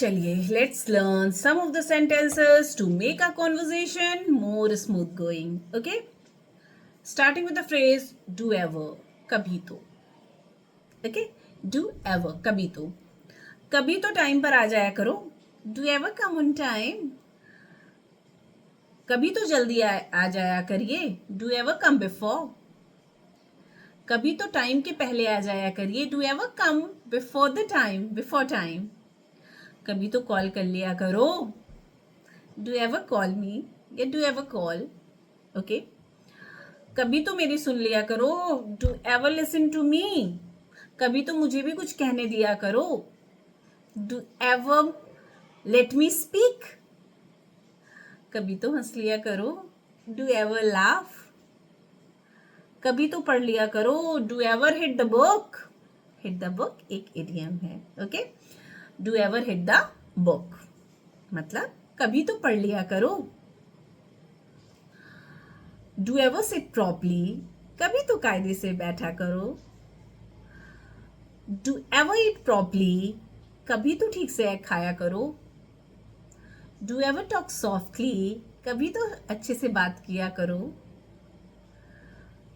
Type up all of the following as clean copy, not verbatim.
चलिए let's learn some of the sentences to make a conversation more smooth going. Okay, starting with the phrase do ever, कभी तो. Okay, do ever, कभी तो time पर आ जाया करो. Do ever come on time, कभी तो जल्दी आ जाया करिए. डू एवर कम बिफोर, कभी तो टाइम के पहले आ जाया करिए. Do ever come before the time, before time. कभी तो कॉल कर लिया करो. डू एवर कॉल मी या डू एवर कॉल. ओके, कभी तो मेरी सुन लिया करो. Do ever listen to me, कभी तो मुझे भी कुछ कहने दिया करो. Do ever let me speak, कभी तो हंस लिया करो. डू एवर लाफ, कभी तो पढ़ लिया करो. Do ever hit the book, hit the book एक इडियम है. Okay, do ever hit the book मतलब कभी तो पढ़ लिया करो. डू एवर सिट प्रॉपरली, कभी तो कायदे से बैठा करो. डू एवर ईट प्रॉपरली, कभी तो ठीक से खाया करो. डू एवर टॉक सॉफ्टली, कभी तो अच्छे से बात किया करो.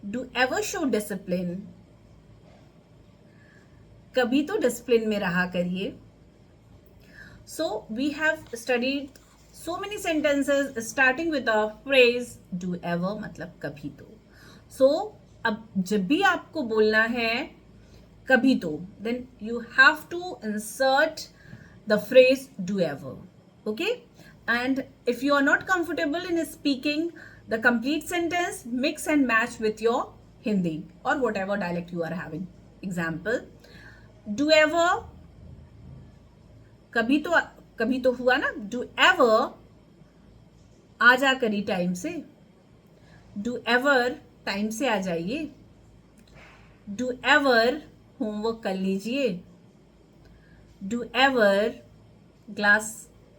डू एवर शो डिसिप्लिन, कभी तो डिसिप्लिन में रहा करिए. So we have studied so many sentences starting with the phrase do ever मतलब कभी तो. So अब जब भी आपको बोलना है कभी तो, then you have to insert the phrase do ever. Okay, and if you are not comfortable in speaking the complete sentence, mix and match with your Hindi or whatever dialect you are having. Example, do ever, कभी तो हुआ ना. Do ever आ जा करी time से. Do ever time से आ जाइए. Do ever homework कर लीजिए. डू एवर ग्लास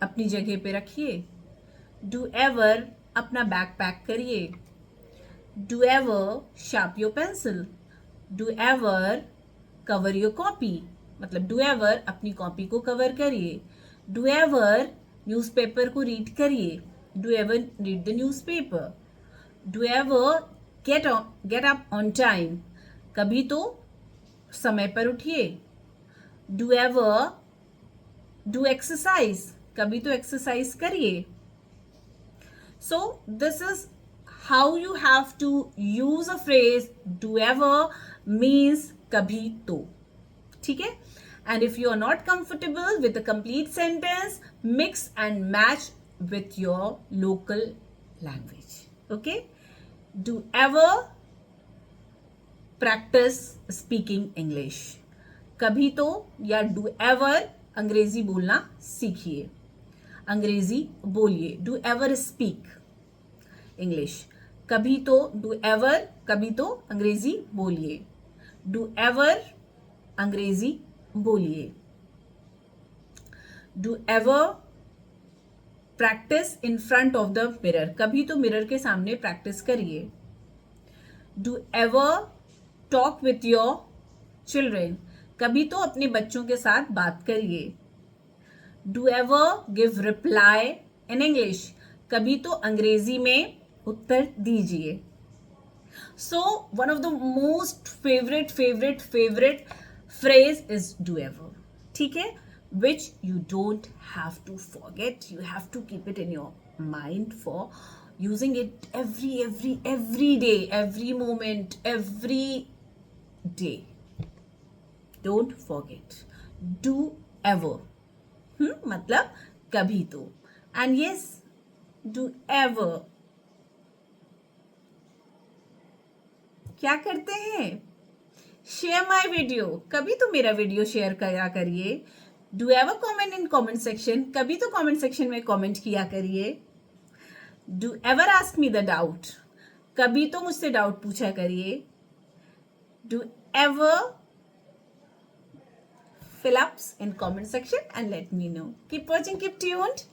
अपनी जगह पे रखिए. डू एवर अपना बैग पैक करिए. Do ever sharp your pencil. Do ever cover your copy मतलब डू एवर अपनी कॉपी को कवर करिए. डू एवर न्यूज़पेपर को रीड करिए. Do ever read the newspaper. Do ever get up on time, कभी तो समय पर उठिए. डू एवर डू एक्सरसाइज, कभी तो एक्सरसाइज करिए. So this is how you have to use a phrase do ever means कभी तो. ठीक है, and if you are not comfortable with the complete sentence, mix and match with your local language. Okay, do ever practice speaking English, कभी तो या do ever अंग्रेजी बोलना सीखिए. अंग्रेजी बोलिए. do ever speak English, कभी तो do ever, कभी तो अंग्रेजी बोलिए. do ever अंग्रेजी बोलिए. Do ever practice in front of the mirror, कभी तो मिरर के सामने प्रैक्टिस करिए. Do ever talk with your children, कभी तो अपने बच्चों के साथ बात करिए. Do ever give reply in English, कभी तो अंग्रेजी में उत्तर दीजिए. So one of the most favourite phrase is do ever. ठीक है, which you don't have to forget. You have to keep it in your mind for using it every day, every moment, every day. Don't forget. Do ever मतलब कभी तो. And yes, do ever क्या करते हैं? Share my video, कभी तो मेरा video share करा करिए. Do ever comment in comment section, कभी तो कॉमेंट सेक्शन में कॉमेंट किया करिए. Do ever ask me the doubt, कभी तो मुझसे डाउट पूछा करिए. Do ever fill ups in comment section and let me know. Keep watching, keep tuned.